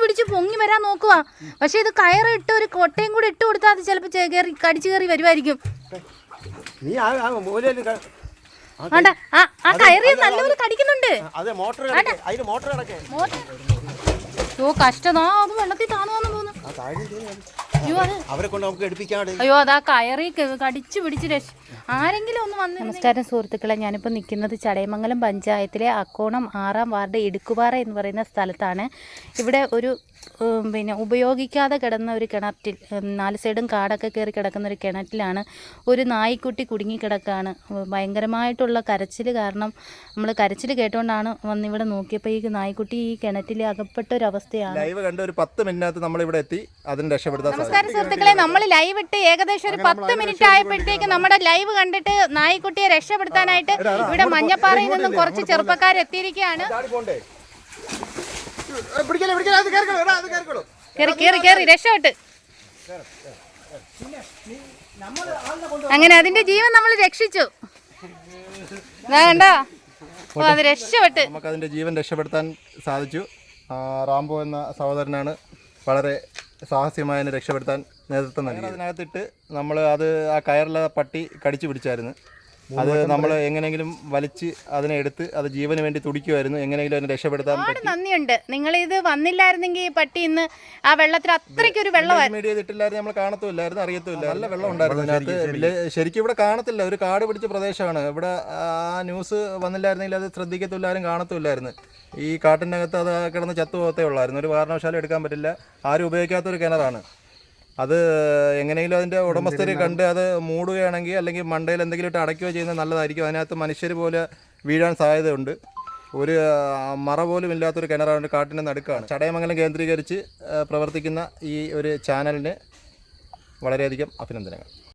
പിടിച്ച് പൊങ്ങി വരാൻ നോക്കുക. പക്ഷെ ഇത് കയറിട്ട് ഒരു കൊട്ടയും കൂടി ഇട്ട് കൊടുത്താൽ അത് ചിലപ്പോൾ കടിച്ചു കയറി വരുമായിരിക്കും. ആ കയറി നല്ലപോലെ കടിക്കുന്നുണ്ട്. ഓ കഷ്ടതാ, അത് വെള്ളത്തിൽ താന്നു പോകുന്നു. അയ്യോ അതാ കയറി കടിച്ചു പിടിച്ച് ആരെങ്കിലും ഒന്ന് വന്നു. നമസ്കാരം സുഹൃത്തുക്കളെ, ഞാനിപ്പോൾ നിൽക്കുന്നത് ചടയമംഗലം പഞ്ചായത്തിലെ അക്കോണം 6-ാം വാർഡ് ഇടുക്കുപാറ എന്ന് പറയുന്ന സ്ഥലത്താണ്. ഇവിടെ ഒരു ഉപയോഗിക്കാതെ കിടന്ന ഒരു കിണറ്റിൽ, 4 സൈഡും കാടൊക്കെ കയറി കിടക്കുന്ന ഒരു കിണറ്റിലാണ് ഒരു നായ്ക്കുട്ടി കുടുങ്ങിക്കിടക്കുകയാണ്. ഭയങ്കരമായിട്ടുള്ള കരച്ചിൽ കാരണം നമ്മൾ കരച്ചിൽ കേട്ടുകൊണ്ടാണ് വന്നിവിടെ നോക്കിയപ്പോൾ ഈ നായ്ക്കുട്ടി ഈ കിണറ്റിൽ അകപ്പെട്ട ഒരു അവസ്ഥയാണ്. ലൈവ് കണ്ട് ഒരു 10 മിനിറ്റിനകത്ത് നമ്മളിവിടെ എത്തി അതിന് രക്ഷപ്പെടുത്താൻ. നമസ്കാരം സുഹൃത്തുക്കളെ, നമ്മൾ ലൈവ് ഇട്ട് ഏകദേശം ഒരു 10 മിനിറ്റ് ആയപ്പോഴത്തേക്ക് നമ്മുടെ ലൈവ് കണ്ടിട്ട് നായ്ക്കുട്ടിയെ രക്ഷപ്പെടുത്താനായിട്ട് ഇവിടെ മഞ്ഞപ്പാറയിൽ നിന്നും കുറച്ച് ചെറുപ്പക്കാർ എത്തിയിരിക്കുകയാണ്. രക്ഷപ്പെട്ട് അങ്ങനെ അതിന്റെ ജീവൻ നമ്മൾ രക്ഷിച്ചു. കണ്ടോ, അത് രക്ഷപ്പെട്ട് നമുക്ക് അതിന്റെ ജീവൻ രക്ഷപ്പെടുത്താൻ സാധിച്ചു. റാംബോ എന്ന സഹോദരനാണ് വളരെ സാഹസ്യമായതിനെ രക്ഷപ്പെടുത്താൻ നേതൃത്വം നൽകി. അതിനകത്തിട്ട് നമ്മൾ ആ കയറിലെ പട്ടി കടിച്ചു പിടിച്ചായിരുന്നു. അത് നമ്മൾ എങ്ങനെയെങ്കിലും വലിച്ച് അതിനെ എടുത്ത് അത് ജീവന് വേണ്ടി തുടിക്കുമായിരുന്നു. എങ്ങനെയെങ്കിലും അതിനെ രക്ഷപ്പെടുത്താൻ പറ്റി. നന്ദിയുണ്ട്. നിങ്ങൾ ഇത് വന്നില്ലായിരുന്നെങ്കിൽ ഈ പട്ടി ഇന്ന് ആ വെള്ളത്തിൽ അത്രയ്ക്ക് ഒരു വെള്ളം മീഡിയ ചെയ്തിട്ടില്ലായിരുന്നു, നമ്മൾ കാണത്തുമില്ലായിരുന്നു, അറിയത്തുമില്ല. നല്ല വെള്ളം ഉണ്ടായിരുന്നു അതിനകത്ത്. ശരിക്കും ഇവിടെ കാണത്തില്ല, ഒരു കാട് പിടിച്ച പ്രദേശമാണ്. ഇവിടെ ആ ന്യൂസ് വന്നില്ലായിരുന്നെങ്കിൽ അത് ശ്രദ്ധിക്കത്തില്ല, ആരും കാണത്തുമില്ലായിരുന്നു. ഈ കാട്ടിനകത്ത് അത് കിടന്ന് ചത്തുപോകത്തേ ഉള്ളായിരുന്നു. ഒരു കാരണവശാലും എടുക്കാൻ പറ്റില്ല. ആരും ഉപയോഗിക്കാത്തൊരു കിണറാണ് അത്. എങ്ങനെയെങ്കിലും അതിൻ്റെ ഉടമസ്ഥരെ കണ്ട് അത് മൂടുകയാണെങ്കിൽ അല്ലെങ്കിൽ മണ്ടയിൽ എന്തെങ്കിലും ഇട്ട് അടയ്ക്കുകയോ ചെയ്യുന്നത് നല്ലതായിരിക്കും. അതിനകത്ത് മനുഷ്യർ പോലെ വീഴാൻ സാധ്യതയുണ്ട്. ഒരു മറ പോലും ഇല്ലാത്തൊരു കിണറാണ്, കാട്ടിൻ്റെ നടുക്കാണ്. ചടയമംഗലം കേന്ദ്രീകരിച്ച് പ്രവർത്തിക്കുന്ന ഈ ഒരു ചാനലിന് വളരെയധികം അഭിനന്ദനങ്ങൾ.